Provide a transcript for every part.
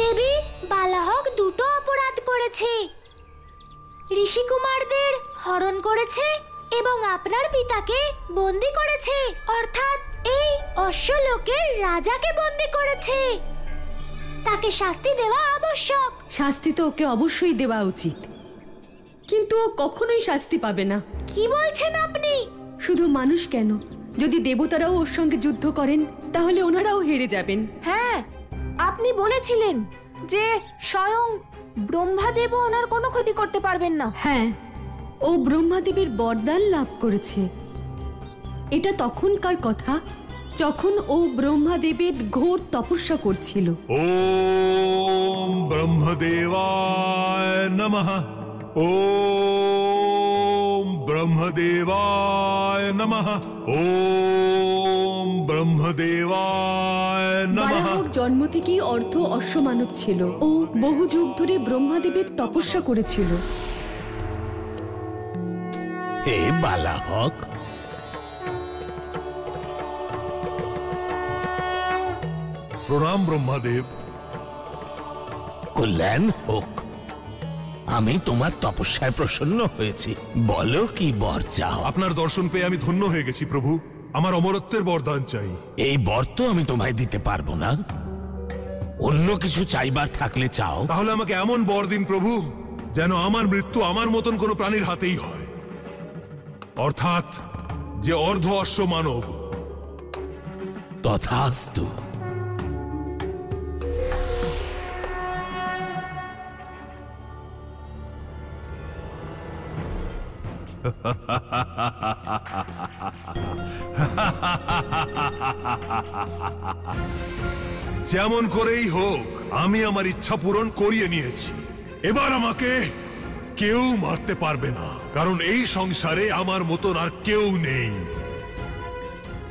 দেবী বালাহক দুটো অপরাধ করেছে, ঋষিকুমারদের হরণ করেছে এবং আপনার পিতাকে বন্দী করেছে, অর্থাৎ এই অশ্বলোকের রাজাকে বন্দী করেছে। তাকে শাস্তি দেওয়া আবশ্যক। শাস্তি তো ওকে অবশ্যই দেওয়া উচিত, কিন্তু ও কখনোই শাস্তি পাবে না। কি বলছেন আপনি? শুধু মানুষ কেন, যদি দেবতারাও ওর সঙ্গে যুদ্ধ করেন তাহলে ওনারাও হেরে যাবেন। হ্যাঁ, আপনি বলেছিলেন যে স্বয়ং ব্রহ্মাদেবও ওনার কোনো ক্ষতি করতে পারবেন না। হ্যাঁ, ও ব্রহ্মাদেবের বরদান লাভ করেছে। এটা তখনকার কথা যখন ও ব্রহ্মাদেবের ঘোর তপস্যা করছিল। ওম ব্রহ্মদেবায় নমঃ। ওম ব্রহ্মদেবায় নমঃ। ওম ব্রহ্মদেবায় নমঃ। বালাহক জন্ম থেকেই অর্ধ অশ্বমানব ছিল। ও বহু যুগ ধরে ব্রহ্মাদেবের তপস্যা করেছিল। হে বালাহক, প্রণাম ব্রহ্মাদেব। কল্যাণ হোক। আমি তোমার তপস্যায় প্রসন্ন হয়েছি। বলো কি বর চাও? আপনার দর্শন পেয়ে আমি ধন্য হয়ে গেছি প্রভু। আমার অমরত্বের বরদান চাই। এই বর তো আমি তোমায় দিতে পারবো না, অন্য কিছু চাইবার থাকলে চাও। তাহলে আমাকে এমন বর দিন প্রভু, যেন আমার মৃত্যু আমার মতন কোনো প্রাণীর হাতেই হয়, অর্থাৎ যে অর্ধ অশ্ব মানব। তথাস্তু। যেমন করেই হোক আমি আমার ইচ্ছা পূরণ করিয়ে নিয়েছি। এবার আমাকে কেউ মারতে পারবে না, কারণ এই সংসারে আমার মতন আর কেউ নেই।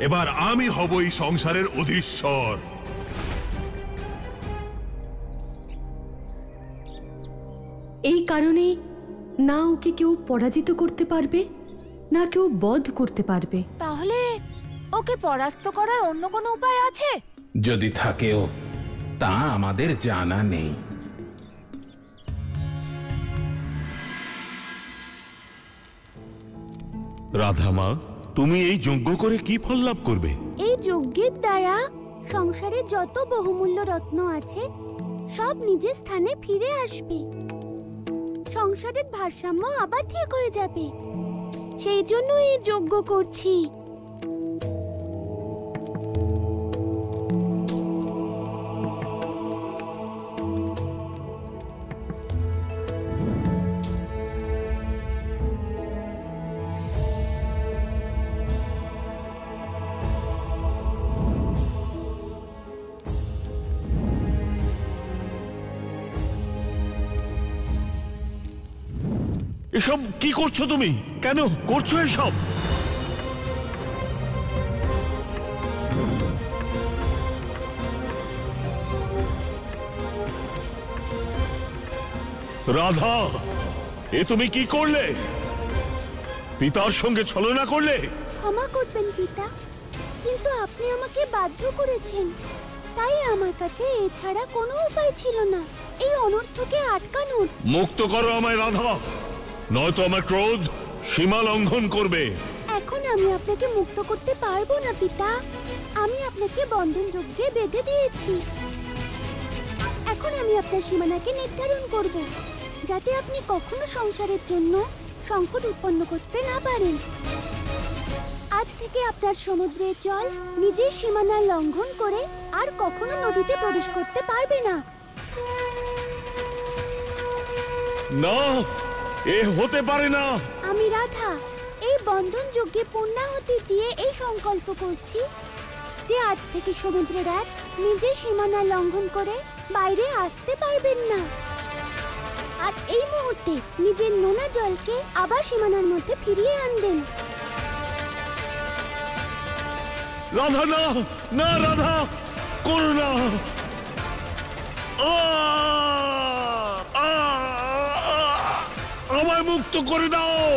এবার আমি হব এই সংসারের অধীশ্বর। এই কারণেই না ওকে কেউ পরাজিত করতে পারবে, না কেউ বধ করতে পারবে। তাহলে ওকে পরাস্ত করার অন্য কোনো উপায় আছে? যদি থাকেও তা আমাদের জানা নেই। রাধামা, তুমি এই যজ্ঞ করে কি ফল লাভ করবে? এই যজ্ঞের দ্বারা সংসারে যত বহুমূল্য রত্ন আছে সব নিজের স্থানে ফিরে আসবে। সংসারের ভারসাম্য আবার ঠিক হয়ে যাবে। সেই জন্য এই যজ্ঞ করছি। এসব কি করছো তুমি? কেন করছো এসব? রাধা, এ তুমি কি করলে? পিতার সঙ্গে ছলনা করলে? ক্ষমা করবেন পিতা, কিন্তু আপনি আমাকে বাধ্য করেছেন। তাই আমার কাছে এছাড়া কোনো উপায় ছিল না এই অনর্থকে আটকানোর। মুক্ত করো আমায় রাধা, নয়তো আমার ক্রোধ সীমা লঙ্ঘন করবে। এখন আমি আপনাকে মুক্ত করতে পারবো না পিতা। আমি আপনাকে বন্ধন যজ্ঞে বেঁধে দিয়েছি। এখন আমি আপনার সীমানাকে নির্ধারণ করব, যাতে আপনি কখনো সংসারের জন্য সংকট উৎপন্ন করতে না পারেন। আজ থেকে আপনার সমুদ্রের জল নিজের সীমানা লঙ্ঘন করে আর কখনো নদীতে প্রবেশ করতে পারবে না। না, এ হতে পারে না। আমি রাধা এই বন্ধন যজ্ঞে পূর্ণাহুতি দিয়ে এই সংকল্প করছি যে আজ থেকে সমুদ্রের রাজ নিজের সীমানা লঙ্ঘন করে বাইরে আসতে পারবেন না। আর এই মুহূর্তে নিজের নোনা জলকে আবার সীমানার মধ্যে ফিরিয়ে আনবেন। রাধা, না না রাধা, করো না। আমায় মুক্ত করে দাও।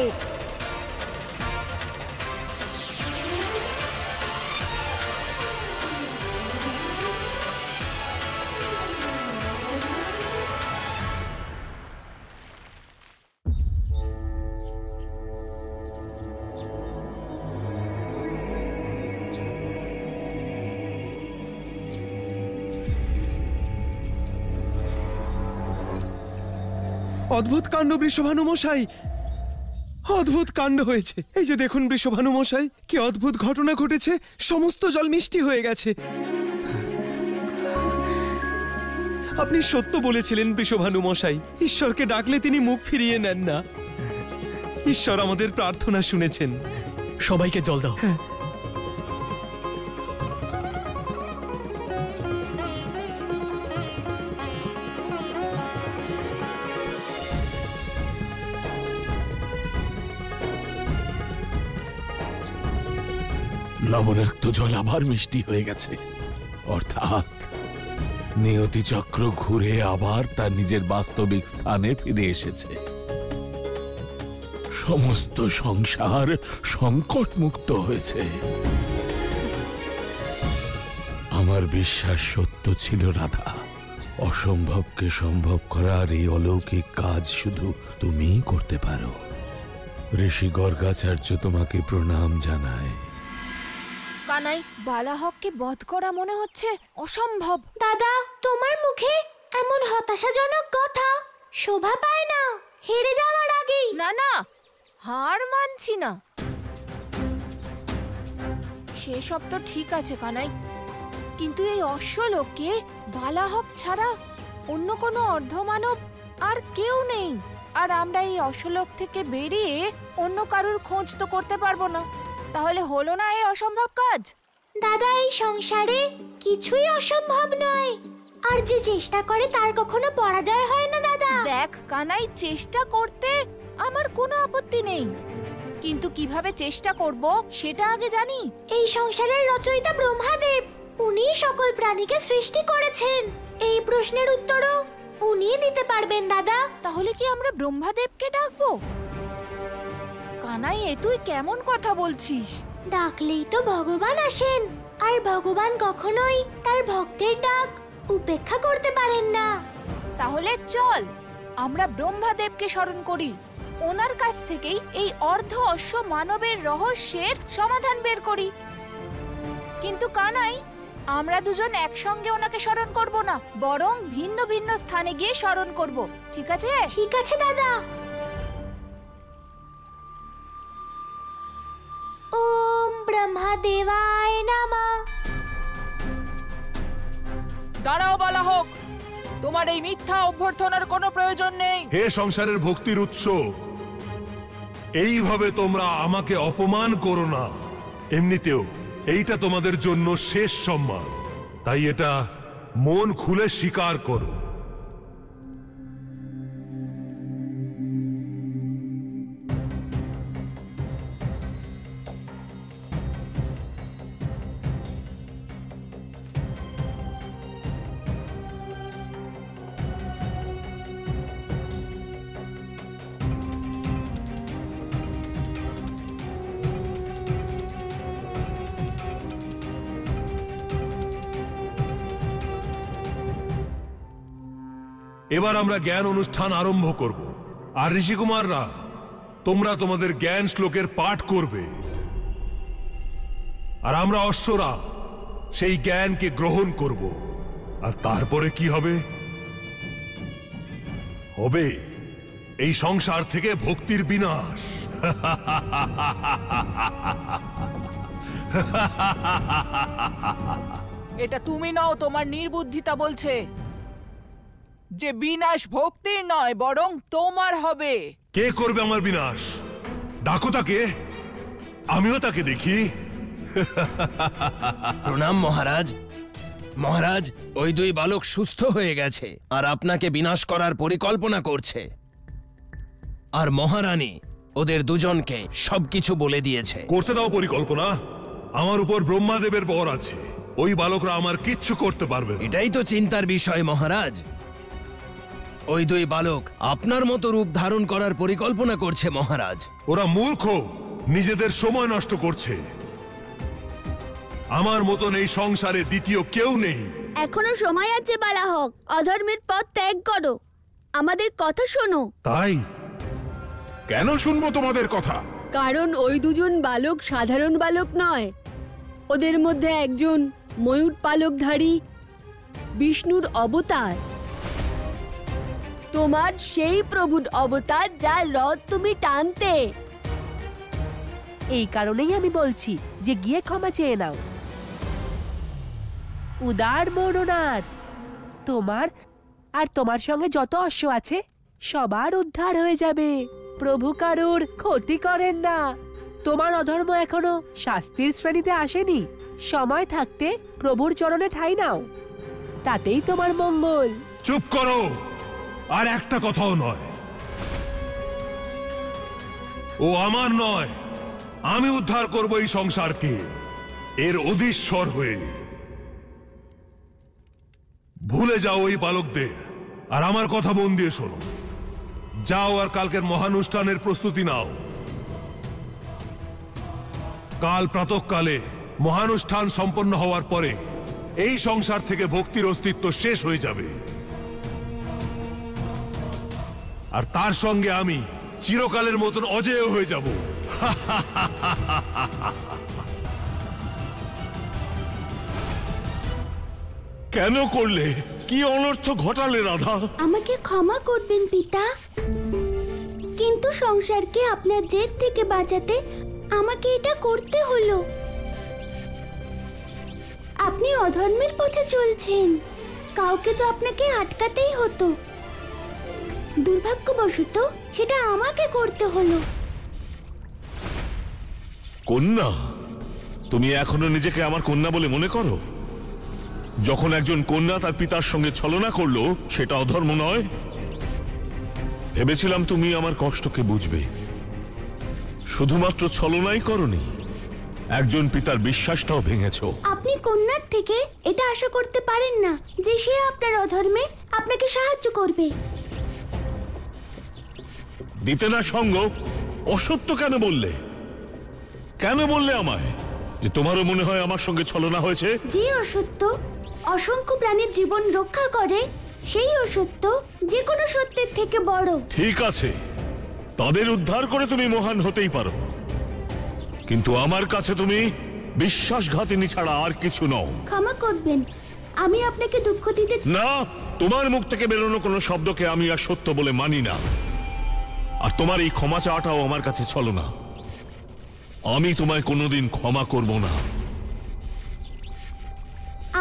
অদ্ভুত কাণ্ড বৃষভানু মশাই, অদ্ভুত কাণ্ড হয়েছে। এই যে দেখুন বৃষভানু মশাই, কি অদ্ভুত ঘটনা ঘটেছে। সমস্ত জল মিষ্টি হয়ে গেছে। আপনি সত্য বলেছিলেন বৃষভানু মশাই, ঈশ্বরকে ডাকলে তিনি মুখ ফিরিয়ে নেন না। ঈশ্বর আমাদের প্রার্থনা শুনেছেন। সবাইকে জল দাও। লবণাক্ত জল আবার মিষ্টি হয়ে গেছে, অর্থাৎ নিয়তি চক্র ঘুরে আবার তার নিজের বাস্তবিক স্থানে ফিরে এসেছে। সমস্ত সংসার সংকট মুক্ত হয়েছে। আমার বিশ্বাস সত্য ছিল রাধা। অসম্ভবকে সম্ভব করার এই অলৌকিক কাজ শুধু তুমিই করতে পারো। ঋষি গর্গাচার্য তোমাকে প্রণাম জানায়। কানাই, বালাহককে বধ করা মনে হচ্ছে অসম্ভব। দাদা, তোমার মুখে এমন হতাশাজনক কথা শোভা পায় না হেরে যাওয়ার আগেই। না না, হার মানছি না। সেসব তো ঠিক আছে কানাই, কিন্তু এই অশ্বলোকে বালাহক ছাড়া অন্য কোনো অর্ধমানব আর কেউ নেই। আর আমরা এই অশ্বলোক থেকে বেরিয়ে অন্য কারুর খোঁজ তো করতে পারবো না। তাহলে হলো না এই অসম্ভব কাজ? দাদা, এই সংসারে কিছুই অসম্ভব নয়, আর যে চেষ্টা করে তার কখনো পরাজয় হয় না দাদা। দেখ কানাই, চেষ্টা করতে আমার কোনো আপত্তি নেই, কিন্তু কিভাবে চেষ্টা করব সেটা আগে জানি। এই সংসারের রচয়িতা ব্রহ্মাদেব, উনি সকল প্রাণীকে সৃষ্টি করেছেন। এই প্রশ্নের উত্তরও উনিই দিতে পারবেন দাদা। তাহলে কি আমরা ব্রহ্মাদেবকে ডাকবো? কানাই, এ তুই কেমন কথা বলছিস? ডাকলেই তো ভগবান আসেন, আর ভগবান কখনোই তার ভক্তের ডাক উপেক্ষা করতে পারেন না। তাহলে চল আমরা ব্রহ্মাদেবকে স্মরণ করি, ওনার কাছ থেকেই এই অর্ধ অশ্ব মানবের রহস্যের সমাধান বের করি। কিন্তু কানাই, আমরা দুজন একসঙ্গে ওনাকে স্মরণ করব না, বরং ভিন্ন ভিন্ন স্থানে গিয়ে স্মরণ করব। ঠিক আছে? ঠিক আছে দাদা। ওম ব্রহ্মদেবায় নমঃ। দাঁড়াও বালাহক, তোমার এই মিথ্যা অভ্যর্থনার কোনো প্রয়োজন নেই। হে সংসারের ভক্তির উৎস, এইভাবে তোমরা আমাকে অপমান করো না। এমনিতেও এইটা তোমাদের জন্য শেষ সম্মান, তাই এটা মন খুলে স্বীকার করো। এবার আমরা জ্ঞান অনুষ্ঠান আরম্ভ করব, আর ঋষিকুমাররা তোমরা তোমাদের জ্ঞান শ্লোকের পাঠ করবে, আর আমরা অশ্বরা সেই জ্ঞানকে গ্রহণ করব। আর তারপরে কি হবে? হবে এই সংসার থেকে ভক্তির বিনাশ। এটা তুমি নাও, তোমার নির্বুদ্ধিতা বলছে যে বিনাশ ভক্তির নয় বরং তোমার হবে। কে করবে আমার বিনাশ? ডাকো তাকে, আমিও তাকে দেখি। প্রণাম মহারাজ। মহারাজ, ওই দুই বালক সুস্থ হয়ে গেছে আর আপনাকে বিনাশ করার পরিকল্পনা করছে। আর মহারানী ওদের দুজনকে সবকিছু বলে দিয়েছে। করতে দাও পরিকল্পনা, আমার উপর ব্রহ্মাদেবের বর আছে, ওই বালকরা আমার কিচ্ছু করতে পারবে না। এটাই তো চিন্তার বিষয় মহারাজ। ওই দুই বালক আপনার মতো রূপ ধারণ করার পরিকল্পনা করছে মহারাজ। ওরা মূর্খ, নিজেদের সময় নষ্ট করছে। আমার মতন এই সংসারে দ্বিতীয় কেউ নেই। এখনো সময় আছে বালাহক, অধর্মের পথ ত্যাগ করো, আমাদের কথা শোনো। তাই কেন শুনবো তোমাদের কথা? কারণ ওই দুজন বালক সাধারণ বালক নয়, ওদের মধ্যে একজন ময়ূর পালকধারী বিষ্ণুর অবতার। তোমার সেই প্রভুর অবতার যার রথ তুমি টানতে। এই কারণেই আমি বলছি যে গিয়ে ক্ষমা চেয়ে নাও। উদার মনোনাথ, তোমার আর তোমার সঙ্গে যত অশ্ব আছে সবার উদ্ধার হয়ে যাবে। প্রভু কারুর ক্ষতি করেন না। তোমার অধর্ম এখনো শাস্তির শ্রেণীতে আসেনি। সময় থাকতে প্রভুর চরণে ঠাঁই নাও, তাতেই তোমার মঙ্গল। চুপ করো, আর একটা কথাও নয়। ও আমার নয়, আমি উদ্ধার করব এই সংসারকে এর অধীশ্বর হয়ে। ভুলে যাও ওই বালকদের, আর আমার কথা মন দিয়ে শোনো। যাও আর কালকের মহানুষ্ঠানের প্রস্তুতি নাও। কাল প্রাতঃকালে মহানুষ্ঠান সম্পন্ন হওয়ার পরে এই সংসার থেকে ভক্তির অস্তিত্ব শেষ হয়ে যাবে, আর তার সঙ্গে আমি চিরকালের মতন অজেয় হয়ে যাব। কেন করলে? কি অনর্থ ঘটালে রাধা? আমাকে ক্ষমা করবেন পিতা, কিন্তু সংসারকে আপনার জেদ থেকে বাঁচাতে আমাকে এটা করতে হলো। আপনি অধর্মের পথে চলছেন, কাউকে তো আপনাকে আটকাতেই হতো। দুর্ভাগ্যবশত সেটা আমাকে করতে হলো। কন্যা? তুমি এখনো নিজেকে আমার কন্যা বলে মনে করো? যখন একজন কন্যা তার পিতার সঙ্গে ছলনা করলো, সেটা অধর্ম নয়? ভেবেছিলাম তুমি আমার কষ্টকে বুঝবে। শুধুমাত্র ছলনাই করনি, একজন পিতার বিশ্বাসটাও ভেঙেছো। আপনি কন্যার থেকে এটা আশা করতে পারেন না যে সে আপনার অধর্মে আপনাকে সাহায্য করবে। দিতে না সঙ্গ? অসত্য কেন বললে? কেন বললে আমায় যে তোমারও মনে হয় আমার সঙ্গে ছলনা হয়েছে? যে অসত্য অসংখ্য প্রাণীর জীবন রক্ষা করে, সেই অসত্য যে কোনো সত্যের থেকে বড়। ঠিক আছে, তাদের উদ্ধার করে তুমি মহান হতেই পারো, কিন্তু আমার কাছে তুমি বিশ্বাসঘাতিনী ছাড়া আর কিছু নও। ক্ষমা করবেন, আমি আপনাকে দুঃখ দিতে না, তোমার মুখ থেকে বেরোনো কোনো শব্দকে আমি আর সত্য বলে মানি না। আর তোমার এই ক্ষমা চাওয়াটাও আমার কাছে ছলনা। আমি তোমায় কোনোদিন ক্ষমা করব না।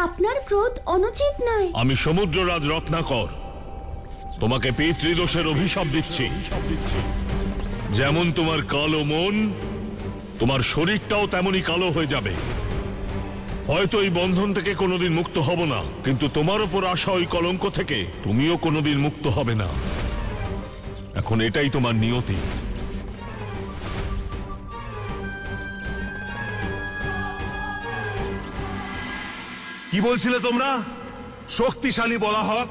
আপনার ক্রোধ অনুচিত নয়। আমি সমুদ্ররাজ রত্নাকর তোমাকে পিতৃদোষের অভিশাপ দিচ্ছি। যেমন তোমার কালো মন, তোমার শরীরটাও তেমনই কালো হয়ে যাবে। হয়তো এই বন্ধন থেকে কোনোদিন মুক্ত হব না, কিন্তু তোমার উপর আসা ওই কলঙ্ক থেকে তুমিও কোনোদিন মুক্ত হবে না। এখন এটাই তোমার নিয়তি। কি বলছিলে তোমরা? শক্তিশালী বলা হক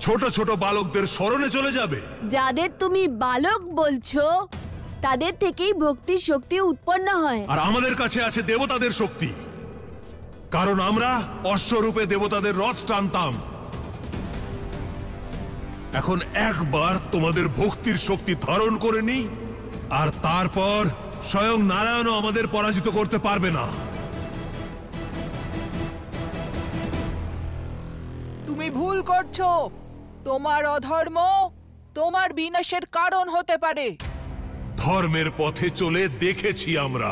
ছোট ছোট বালকদের শরণে চলে যাবে? যাদের তুমি বালক বলছো তাদের থেকেই ভক্তির শক্তি উৎপন্ন হয়। আর আমাদের কাছে আছে দেবতাদের শক্তি, কারণ আমরা অশ্বরূপে দেবতাদের রথ টানতাম। এখন একবার তোমাদের ভক্তির শক্তি ধারণ করে নি, আর তারপর স্বয়ং নারায়ণও আমাদের পরাজিত করতে পারবে না। তুমি ভুল করছো। তোমার অধর্ম তোমার বিনাশের কারণ হতে পারে। ধর্মের পথে চলে দেখেছি আমরা,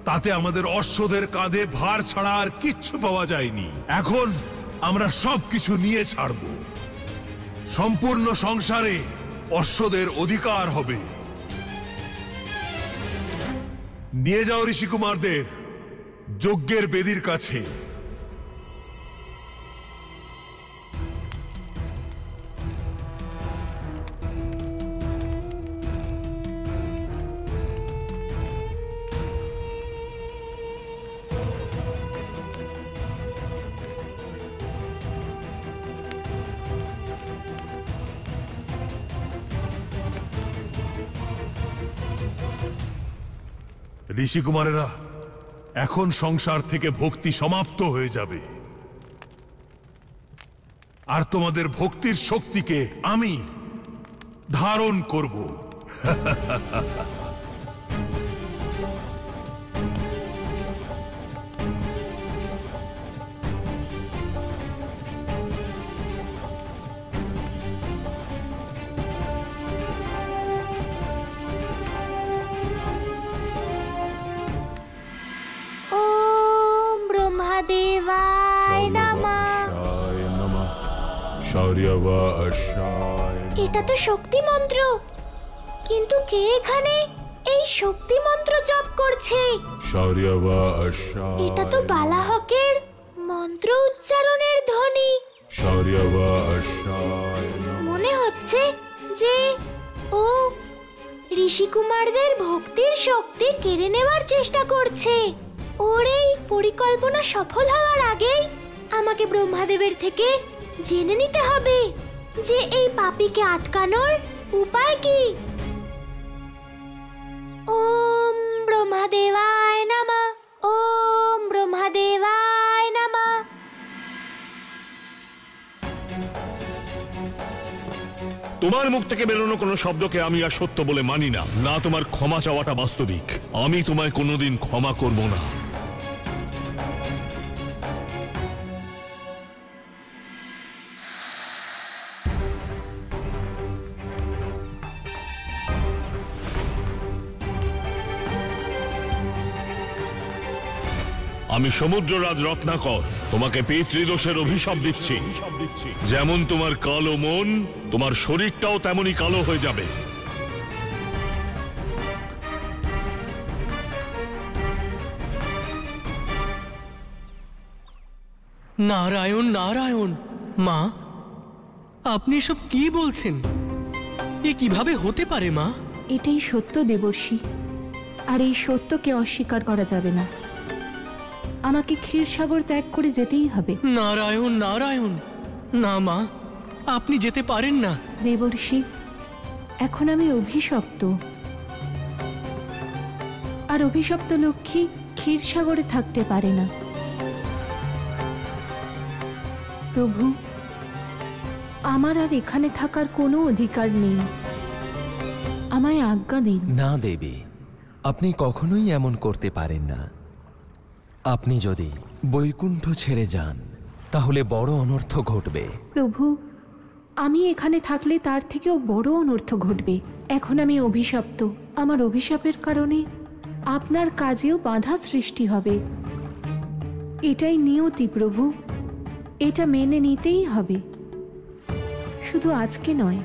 তাতে আমাদের অশ্বদের কাঁধে ভার ছাড়া আর কিচ্ছু পাওয়া যায়নি। এখন আমরা সবকিছু নিয়ে ছাড়ব। সম্পূর্ণ সংসারে অশ্বদের অধিকার হবে। নিয়ে যাও ঋষিকুমারদের যজ্ঞের বেদির কাছে। ঋষিকুমারেরা, এখন সংসার থেকে ভক্তি সমাপ্ত হয়ে যাবে, আর তোমাদের ভক্তির শক্তিকে আমি ধারণ করব। এটা তো শক্তি মন্ত্র, কিন্তু কে এখানে এই শক্তি মন্ত্র জপ করছে? এটা তো বালাহকের মন্ত্র উচ্চারণের ধ্বনি। মনে হচ্ছে যে ও ঋষিকুমারদের ভক্তির শক্তি কেড়ে নেওয়ার চেষ্টা করছে। ওর এই পরিকল্পনা সফল হওয়ার আগেই আমাকে ব্রহ্মাদেবের থেকে জেনে নিতে হবে যে এই পাপীকে আটকানোর উপায় কি। ওম ব্রহ্মদেবায় নমঃ, ওম ব্রহ্মদেবায় নমঃ। তোমার মুখ থেকে বেরোনো কোনো শব্দকে আমি আর সত্য বলে মানি না। না তোমার ক্ষমা চাওয়াটা বাস্তবিক। আমি তোমায় কোনোদিন ক্ষমা করব না। আমি সমুদ্ররাজ রত্নাকর তোমাকে পিতৃদোষের অভিশাপ দিচ্ছি। যেমন তোমার কালো মন, তোমার শরীরটাও তেমনই কালো হয়ে যাবে। নারায়ণ নারায়ণ। মা, আপনি সব কি বলছেন? এ কিভাবে হতে পারে মা? এটাই সত্য দেবর্ষি, আর এই সত্যকে অস্বীকার করা যাবে না। আমাকে ক্ষীরসাগর ত্যাগ করে যেতেই হবে। নারায়ণ নারায়ণ। না মা, আপনি যেতে পারেন না। দেবর্ষি, এখন আমি অভিশপ্ত, আর অভিশপ্ত লক্ষ্মী ক্ষীরসাগরে থাকতে পারে না। প্রভু, আমার আর এখানে থাকার কোনো অধিকার নেই, আমায় আজ্ঞা দিন। না দেবী, আপনি কখনোই এমন করতে পারেন না। আপনি যদি বৈকুণ্ঠ ছেড়ে যান তাহলে বড় অনর্থ ঘটবে। প্রভু, আমি এখানে থাকলে তার থেকেও বড় অনর্থ ঘটবে। এখন আমি অভিশপ্ত, আমার অভিশাপের কারণে আপনার কাজেও বাধা সৃষ্টি হবে। এটাই নিয়তি প্রভু, এটা মেনে নিতেই হবে। শুধু আজকে নয়,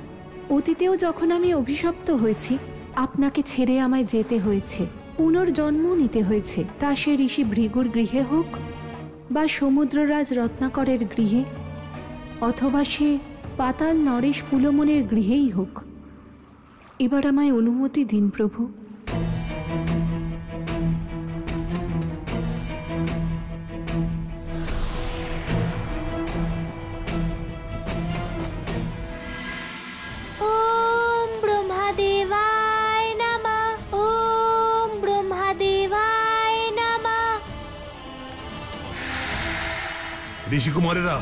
অতীতেও যখন আমি অভিশপ্ত হয়েছি, আপনাকে ছেড়ে আমায় যেতে হয়েছে, পুনর্জন্ম নিতে হয়েছে। তা সে ঋষি ভৃগুর গৃহে হোক, বা সমুদ্ররাজ রত্নাকরের গৃহে, অথবা সে পাতাল নরেশ পুলমনের গৃহেই হোক। এবার আমায় অনুমতি দিন প্রভু। ওম ব্রহ্মদেবায় নমঃ, ওম ব্রহ্মদেবায় নমঃ। ঋষিকুমারেরা,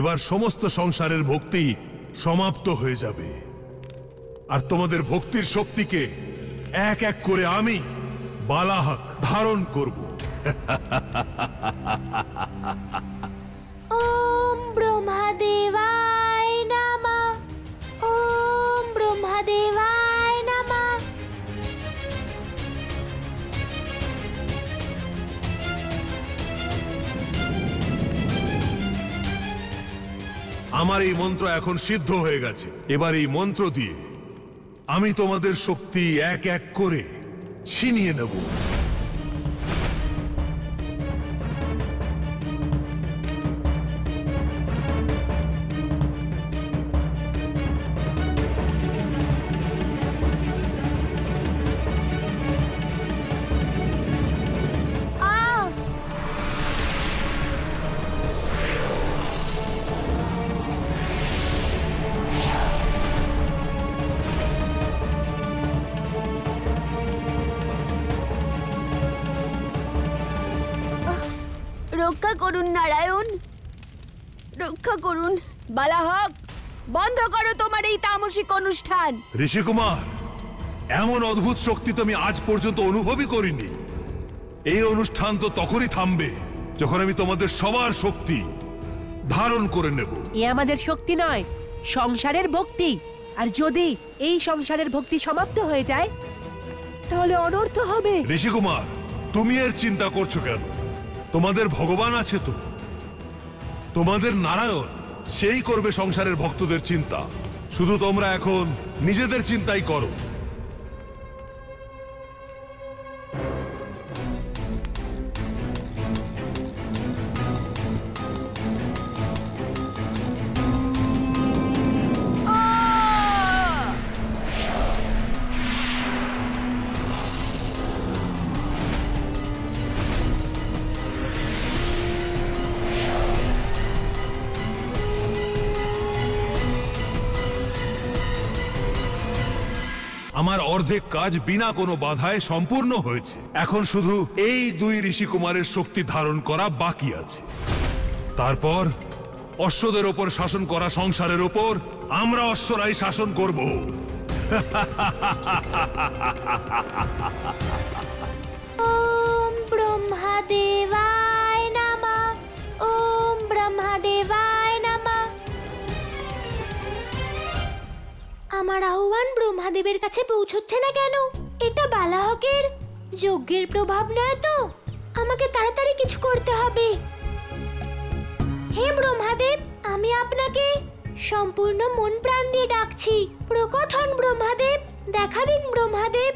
এবার সমস্ত সংসারের ভক্তি সমাপ্ত হয়ে যাবে, আর তোমাদের ভক্তির শক্তিকে এক এক করে আমি বালাহক ধারণ করব। ওম ব্রহ্মদেবায় নমঃ, ওম ব্রহ্মদেবায় নমঃ। আমার এই মন্ত্র এখন সিদ্ধ হয়ে গেছে। এবার এই মন্ত্র দিয়ে আমি তোমাদের শক্তি এক এক করে ছিনিয়ে নেব। রক্ষা করুন নারায়ণ, রক্ষা করুন। বালাহক, বন্ধ করো তোমার এই তামসিক অনুষ্ঠান। ঋষিকুমার, এমন অদ্ভুত শক্তি তো আমি আজ পর্যন্ত অনুভবই করিনি। এই অনুষ্ঠান তো তখনই থামবে যখন আমি তোমাদের সবার শক্তি ধারণ করে নেব। এ আমাদের শক্তি নয়, সংসারের ভক্তি। আর যদি এই সংসারের ভক্তি সমাপ্ত হয়ে যায় তাহলে অনর্থ হবে। ঋষিকুমার, তুমি এর চিন্তা করছো কেন? তোমাদের ভগবান আছে তো, তোমাদের নারায়ণ সেই করবে সংসারের ভক্তদের চিন্তা। শুধু তোমরা এখন নিজেদের চিন্তাই করো। আমার অর্ধেক কাজ বিনা কোনো বাধায় সম্পূর্ণ হয়েছে। এখন শুধু এই দুই ঋষিকুমারের শক্তি ধারণ করা বাকি আছে। তারপর অশ্বদের ওপর শাসন করা সংসারের ওপর আমরা অশ্বরাই শাসন করব। ওম ব্রহ্মদেবায় নমঃ। ওম ব্রহ্মদেবায় নমঃ। আমার আহ্বান ব্রহ্মদেবের কাছে পৌঁছচ্ছে না কেন? এটা বালাহকের যজ্ঞের প্রভাব নয় তো? আমাকে তাড়াতাড়ি কিছু করতে হবে। হে ব্রহ্মদেব, আমি আপনাকে সম্পূর্ণ মন প্রাণ দিয়ে ডাকছি। প্রকট হন ব্রহ্মদেব, দেখা দিন ব্রহ্মদেব।